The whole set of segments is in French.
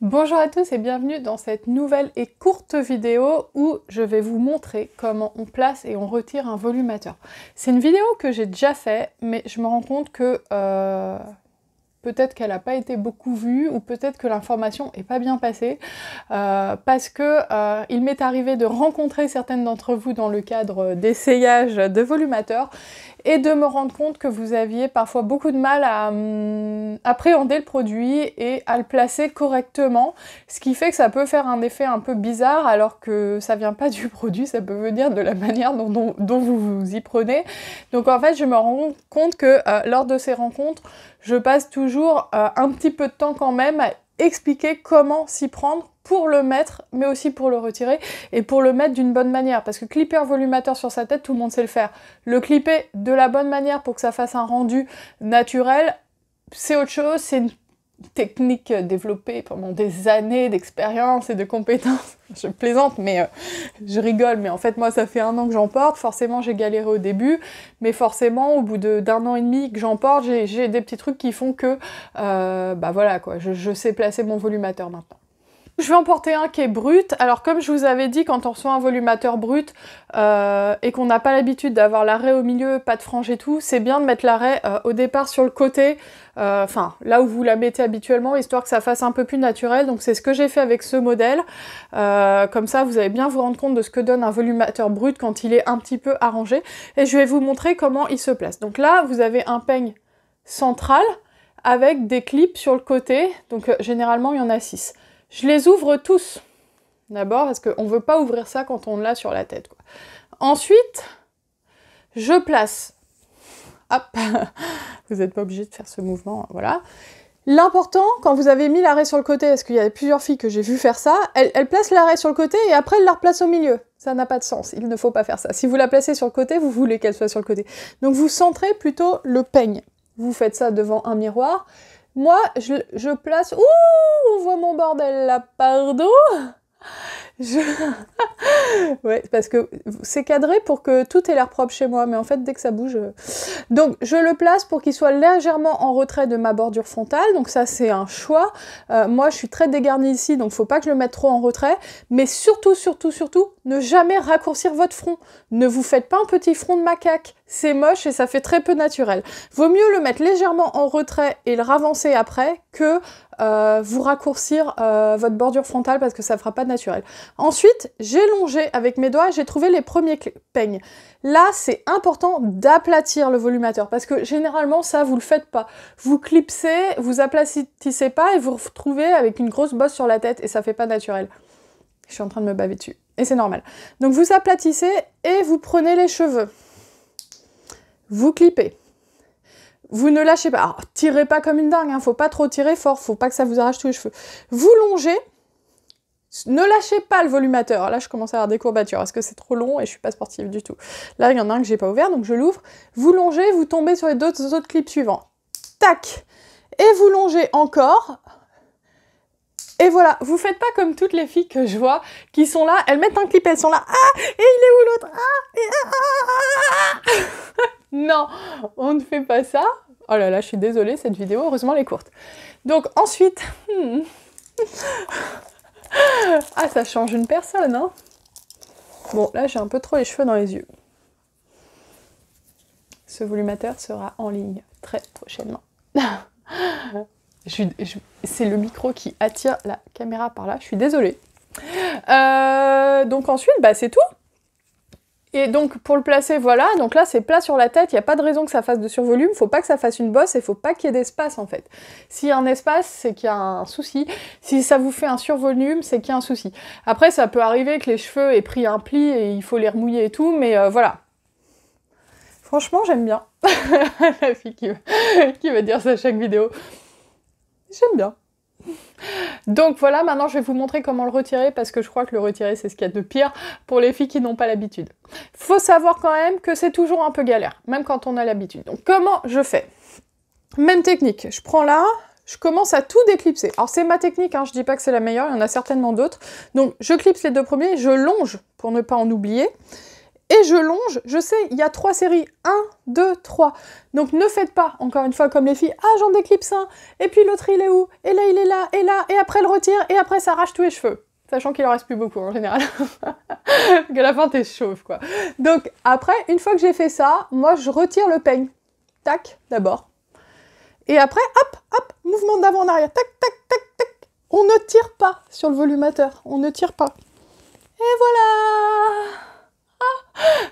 Bonjour à tous et bienvenue dans cette nouvelle et courte vidéo où je vais vous montrer comment on place et on retire un volumateur. C'est une vidéo que j'ai déjà fait, mais je me rends compte que peut-être qu'elle n'a pas été beaucoup vue ou peut-être que l'information n'est pas bien passée parce que il m'est arrivé de rencontrer certaines d'entre vous dans le cadre d'essayage de volumateurs et de me rendre compte que vous aviez parfois beaucoup de mal à appréhender le produit et à le placer correctement, ce qui fait que ça peut faire un effet un peu bizarre alors que ça vient pas du produit, ça peut venir de la manière dont vous vous y prenez. Donc en fait, je me rends compte que lors de ces rencontres, je passe toujours un petit peu de temps quand même à expliquer comment s'y prendre pour le mettre, mais aussi pour le retirer, et pour le mettre d'une bonne manière. Parce que clipper un volumateur sur sa tête, tout le monde sait le faire. Le clipper de la bonne manière pour que ça fasse un rendu naturel, c'est autre chose, c'est une technique développée pendant des années d'expérience et de compétences. Je plaisante, mais je rigole, mais en fait moi ça fait 1 an que j'en porte, forcément j'ai galéré au début, mais forcément au bout d'1 an et demi que j'en porte, j'ai des petits trucs qui font que, bah voilà quoi, je sais placer mon volumateur maintenant. Je vais en porter un qui est brut. Alors comme je vous avais dit, quand on reçoit un volumateur brut et qu'on n'a pas l'habitude d'avoir l'arrêt au milieu, pas de frange et tout, c'est bien de mettre l'arrêt au départ sur le côté, enfin là où vous la mettez habituellement, histoire que ça fasse un peu plus naturel. Donc c'est ce que j'ai fait avec ce modèle. Comme ça, vous allez bien vous rendre compte de ce que donne un volumateur brut quand il est un petit peu arrangé. Et je vais vous montrer comment il se place. Donc là, vous avez un peigne central avec des clips sur le côté. Donc généralement, il y en a 6. Je les ouvre tous, d'abord, parce qu'on ne veut pas ouvrir ça quand on l'a sur la tête, quoi. Ensuite, je place, hop, vous n'êtes pas obligé de faire ce mouvement, voilà. L'important, quand vous avez mis l'arrêt sur le côté, parce qu'il y a plusieurs filles que j'ai vu faire ça, elles placent l'arrêt sur le côté et après elles la replacent au milieu. Ça n'a pas de sens, il ne faut pas faire ça. Si vous la placez sur le côté, vous voulez qu'elle soit sur le côté. Donc vous centrez plutôt le peigne. Vous faites ça devant un miroir. Moi, je place... Ouh, on voit mon bordel là, pardon. Ouais, parce que c'est cadré pour que tout ait l'air propre chez moi, mais en fait, dès que ça bouge... Donc, je le place pour qu'il soit légèrement en retrait de ma bordure frontale, donc ça, c'est un choix. Moi, je suis très dégarnie ici, donc faut pas que je le mette trop en retrait, mais surtout, ne jamais raccourcir votre front. Ne vous faites pas un petit front de macaque, c'est moche et ça fait très peu naturel. Vaut mieux le mettre légèrement en retrait et le ravancer après que vous raccourcir votre bordure frontale parce que ça fera pas de naturel. Ensuite, j'ai longé avec mes doigts et j'ai trouvé les premiers peignes. Là, c'est important d'aplatir le volumateur parce que généralement, ça, vous le faites pas. Vous clipsez, vous aplatissez pas et vous vous retrouvez avec une grosse bosse sur la tête et ça fait pas naturel. Je suis en train de me baver dessus. Et c'est normal. Donc vous aplatissez et vous prenez les cheveux. Vous clippez. Vous ne lâchez pas. Alors, tirez pas comme une dingue, hein. Faut pas trop tirer fort, faut pas que ça vous arrache tous les cheveux. Vous longez. Ne lâchez pas le volumateur. Là, je commence à avoir des courbatures parce que c'est trop long et je suis pas sportive du tout. Là, il y en a un que j'ai pas ouvert, donc je l'ouvre. Vous longez, vous tombez sur les autres clips suivants. Tac. Et vous longez encore. Et voilà, vous faites pas comme toutes les filles que je vois qui sont là, elles mettent un clip, elles sont là, ah, et il est où l'autre? Non, on ne fait pas ça. Oh là là, je suis désolée, cette vidéo, heureusement, elle est courte. Donc ensuite, ah, ça change une personne, hein. Bon, là, j'ai un peu trop les cheveux dans les yeux. Ce volumateur sera en ligne très prochainement. C'est le micro qui attire la caméra par là, je suis désolée. Donc ensuite, bah, c'est tout. Et donc pour le placer, voilà, donc là c'est plat sur la tête, il n'y a pas de raison que ça fasse de survolume, faut pas que ça fasse une bosse et faut pas qu'il y ait d'espace en fait. S'il y a un espace, c'est qu'il y a un souci. Si ça vous fait un survolume, c'est qu'il y a un souci. Après ça peut arriver que les cheveux aient pris un pli et il faut les remouiller et tout, mais voilà. Franchement j'aime bien. La fille qui va dire ça à chaque vidéo. J'aime bien. Donc voilà, maintenant je vais vous montrer comment le retirer parce que je crois que le retirer c'est ce qu'il y a de pire pour les filles qui n'ont pas l'habitude. Faut savoir quand même que c'est toujours un peu galère, même quand on a l'habitude. Donc comment je fais? Même technique, je prends là, je commence à tout déclipser. Alors c'est ma technique, hein, je dis pas que c'est la meilleure, il y en a certainement d'autres. Donc je clipse les 2 premiers, je longe pour ne pas en oublier. et je longe, je sais, il y a 3 séries, 1, 2, 3. Donc ne faites pas, encore une fois, comme les filles, ah j'en déclipse un, et puis l'autre il est où? Et là il est là, et après elle retire, et après ça arrache tous les cheveux. Sachant qu'il en reste plus beaucoup en général. Qu'à la fin t'es chauve quoi. Donc après, une fois que j'ai fait ça, moi je retire le peigne. Tac, d'abord. Et après, hop, hop, mouvement d'avant en arrière, tac, tac, tac, tac. On ne tire pas sur le volumateur, on ne tire pas. Et voilà.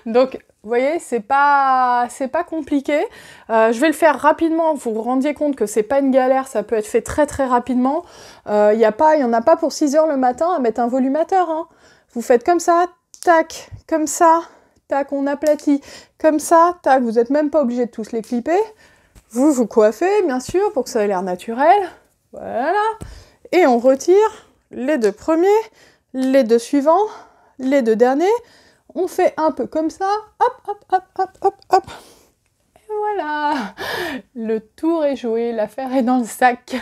Donc, vous voyez, c'est pas compliqué. Je vais le faire rapidement, vous vous rendiez compte que c'est pas une galère, ça peut être fait très très rapidement. Il y en a pas pour 6 h le matin à mettre un volumateur. Hein. Vous faites comme ça, tac, comme ça, tac, on aplatit, comme ça, tac, vous n'êtes même pas obligé de tous les clipper. Vous vous coiffez, bien sûr, pour que ça ait l'air naturel. Voilà. Et on retire les 2 premiers, les 2 suivants, les 2 derniers. On fait un peu comme ça, hop, hop, hop, hop, hop, hop. Et voilà, le tour est joué, l'affaire est dans le sac.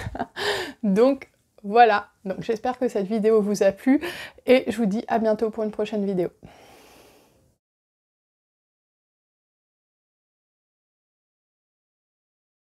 Donc voilà, donc j'espère que cette vidéo vous a plu et je vous dis à bientôt pour une prochaine vidéo.